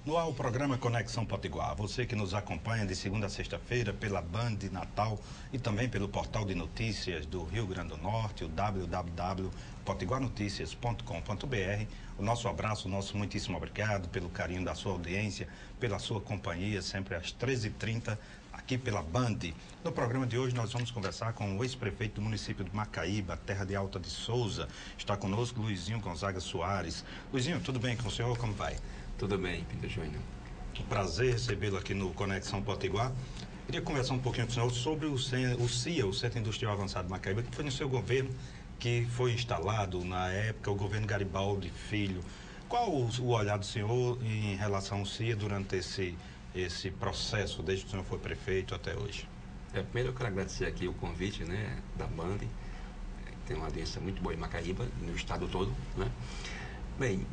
No ar, o programa Conexão Potiguar. Você que nos acompanha de segunda a sexta-feira pela Band Natal e também pelo portal de notícias do Rio Grande do Norte, o www.potiguarnoticias.com.br. O nosso abraço, o nosso muitíssimo obrigado pelo carinho da sua audiência, pela sua companhia, sempre às 13h30, aqui pela Band. No programa de hoje nós vamos conversar com o ex-prefeito do município de Macaíba, terra de Alta de Souza. Está conosco Luizinho Gonzaga Soares. Luizinho, tudo bem com o senhor? Como vai? Tudo bem, Pinto Júnior. Um prazer recebê-lo aqui no Conexão Potiguar. Queria conversar um pouquinho com o senhor sobre o CIA, o Centro Industrial Avançado de Macaíba, que foi no seu governo, que foi instalado na época, o governo Garibaldi Filho. Qual o olhar do senhor em relação ao CIA durante esse processo, desde que o senhor foi prefeito até hoje? Primeiro eu quero agradecer aqui o convite, né, da Band, que tem uma audiência muito boa em Macaíba, no estado todo, né? Bem,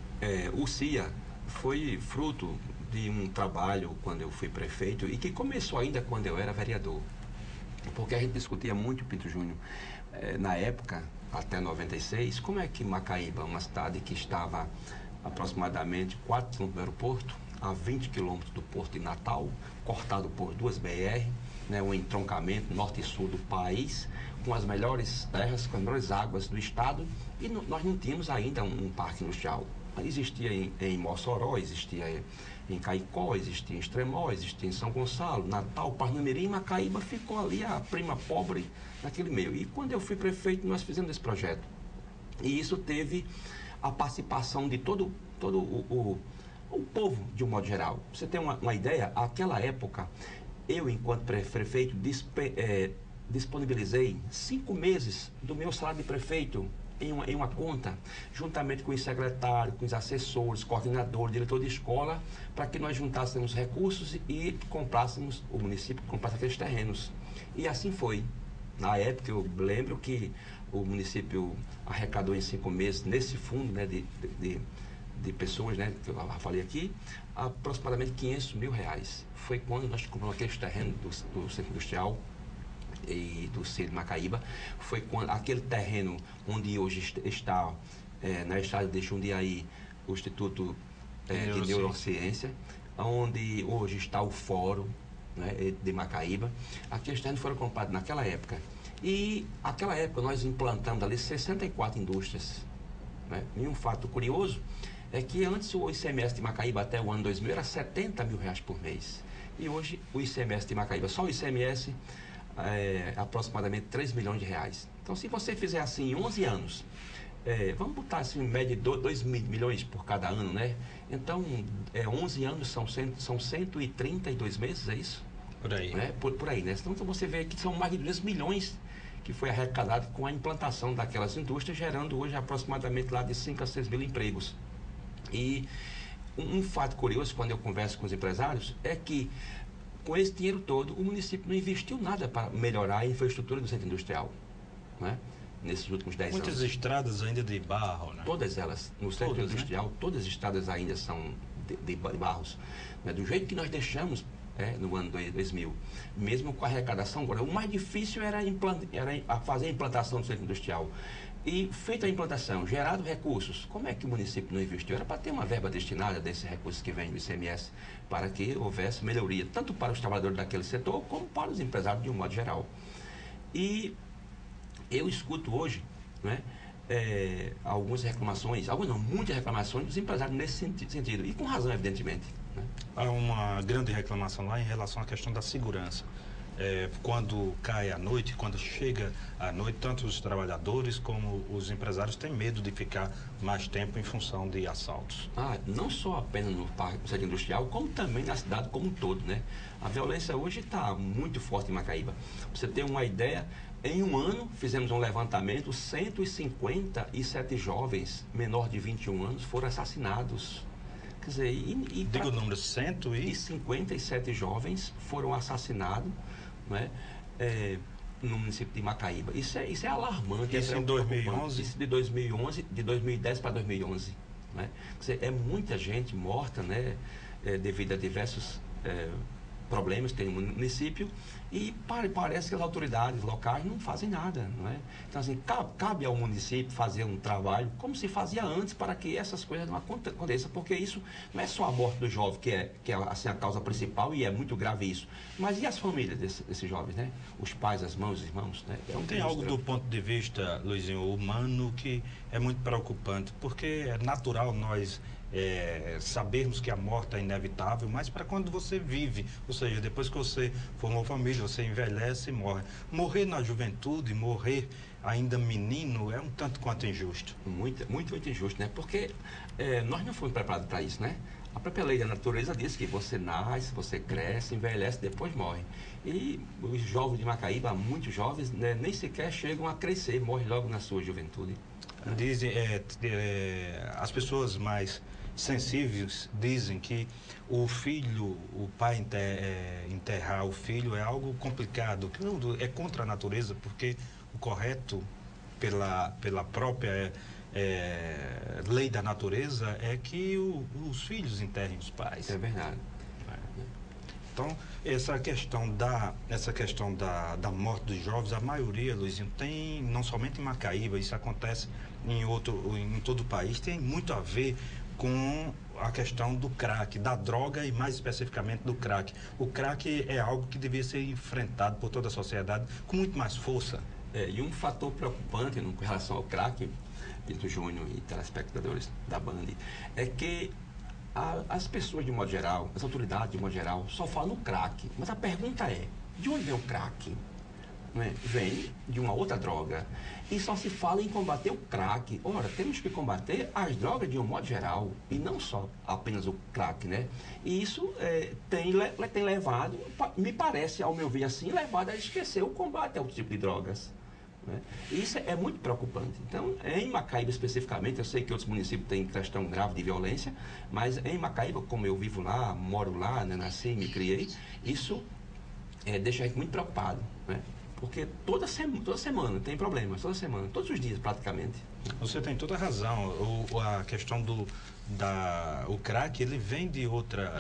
o CIA foi fruto de um trabalho quando eu fui prefeito e que começou ainda quando eu era vereador. Porque a gente discutia muito, Pinto Júnior, na época, até 96, como é que Macaíba, uma cidade que estava aproximadamente 4 km do aeroporto, a 20 km do Porto de Natal, cortado por 2 BR, né, um entroncamento norte e sul do país, com as melhores terras, com as melhores águas do estado, e nós não tínhamos ainda um parque industrial. Existia em Mossoró, existia em Caicó, existia em Extremó, existia em São Gonçalo, Natal, Parnamirim, Macaíba ficou ali a prima pobre naquele meio. E quando eu fui prefeito, nós fizemos esse projeto. E isso teve a participação de todo o povo, de um modo geral. Pra você ter uma ideia, naquela época, eu, enquanto prefeito, disponibilizei 5 meses do meu salário de prefeito em uma conta, juntamente com os secretários, com os assessores, coordenador, diretor de escola, para que nós juntássemos recursos e comprássemos, o município comprasse aqueles terrenos. E assim foi. Na época, eu lembro que o município arrecadou em 5 meses, nesse fundo, né, de pessoas, né, que eu falei aqui, aproximadamente R$500 mil. Foi quando nós compramos aqueles terrenos do Centro Industrial e do CIA de Macaíba. Foi quando aquele terreno onde hoje está na estrada de Jundiaí o Instituto de Neurociência, onde hoje está o Fórum, né, de Macaíba. Aqueles terrenos foram comprados naquela época. E naquela época nós implantamos ali 64 indústrias, né? E um fato curioso é que antes o ICMS de Macaíba até o ano 2000 era R$70 mil por mês. E hoje o ICMS de Macaíba, só o ICMS, aproximadamente R$3 milhões. Então, se você fizer assim em 11 anos, vamos botar assim em média de 2 milhões por cada ano, né? Então, 11 anos são 132 meses, é isso? Por aí. Por aí, né? Então, você vê que são mais de 2 milhões que foi arrecadado com a implantação daquelas indústrias, gerando hoje aproximadamente lá de 5 a 6 mil empregos. E um fato curioso, quando eu converso com os empresários, é que com esse dinheiro todo, o município não investiu nada para melhorar a infraestrutura do centro industrial, né? Nesses últimos 10 anos. Muitas estradas ainda de barro, né? Todas elas, no centro industrial, né? Todas as estradas ainda são de barros, né? Do jeito que nós deixamos no ano 2000, mesmo com a arrecadação. Agora, o mais difícil era fazer a implantação do centro industrial. E feita a implantação, gerado recursos, como é que o município não investiu? Era para ter uma verba destinada desses recursos que vem do ICMS, para que houvesse melhoria, tanto para os trabalhadores daquele setor, como para os empresários de um modo geral. E eu escuto hoje, né, algumas reclamações, muitas reclamações dos empresários nesse sentido, e com razão, evidentemente, né? Há uma grande reclamação lá em relação à questão da segurança. Quando cai à noite, quando chega à noite, tanto os trabalhadores como os empresários têm medo de ficar mais tempo em função de assaltos. Não só apenas no centro industrial, como também na cidade como um todo, né? A violência hoje está muito forte em Macaíba. Pra você ter uma ideia, em um ano fizemos um levantamento, 157 jovens menores de 21 anos foram assassinados. Quer dizer, diga o número, 157 jovens foram assassinados, né, no município de Macaíba. Isso é alarmante. Isso em 2011? Isso de 2011, de 2010 para 2011. Né? Quer dizer, é muita gente morta, né, devido a diversos problemas que tem no município e parece que as autoridades locais não fazem nada, não é? Então, assim, cabe ao município fazer um trabalho como se fazia antes para que essas coisas não aconteçam, porque isso não é só a morte do jovem que é assim, a causa principal e é muito grave isso, mas e as famílias desses jovens, né? Os pais, as mães, os irmãos, né? Então, tem algo do ponto de vista, Luizinho, humano que é muito preocupante, porque é natural nós sabermos que a morte é inevitável, mas para quando você vive, ou seja, depois que você formou família, você envelhece e morre. Morrer na juventude, morrer ainda menino, é um tanto quanto injusto. Muito, muito, muito injusto, né? Porque nós não fomos preparados para isso, né? A própria lei da natureza diz que você nasce, você cresce, envelhece, depois morre. E os jovens de Macaíba, muitos jovens, né, nem sequer chegam a crescer, morrem logo na sua juventude. Dizem, as pessoas mais sensíveis dizem que o filho, o pai enterrar o filho é algo complicado, que é contra a natureza, porque o correto pela própria lei da natureza é que os filhos enterrem os pais. É verdade. Então, essa questão da morte dos jovens, a maioria, Luizinho, tem, não somente em Macaíba, isso acontece em todo o país, tem muito a ver com a questão do crack, da droga e mais especificamente do crack. O crack é algo que devia ser enfrentado por toda a sociedade com muito mais força. E um fator preocupante com relação ao crack, Pinto Júnior e telespectadores da Band, é que as pessoas de modo geral, as autoridades de modo geral, só falam no crack. Mas a pergunta é, de onde vem o crack? Né? Vem de uma outra droga. E só se fala em combater o crack. Ora, temos que combater as drogas de um modo geral, e não só apenas o crack, né? E isso tem levado, me parece, ao meu ver assim, levado a esquecer o combate ao tipo de drogas. Né? E isso é muito preocupante. Então, em Macaíba especificamente, eu sei que outros municípios têm questão grave de violência, mas em Macaíba, como eu vivo lá, moro lá, né, nasci, me criei, isso deixa a gente muito preocupado, né? Porque toda semana tem problemas, toda semana, todos os dias praticamente. Você tem toda a razão. A questão o crack, ele vem de outra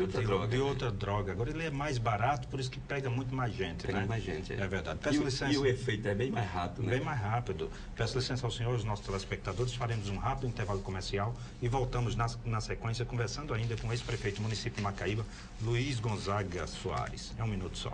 droga. Agora ele é mais barato, por isso que pega muito mais gente. Pega né? mais gente. É verdade. Peço licença. E o efeito é bem mais rápido, né? Bem mais rápido. Peço licença ao senhor, aos nossos telespectadores, faremos um rápido intervalo comercial e voltamos na sequência conversando ainda com o ex-prefeito do município de Macaíba, Luiz Gonzaga Soares. É um minuto só.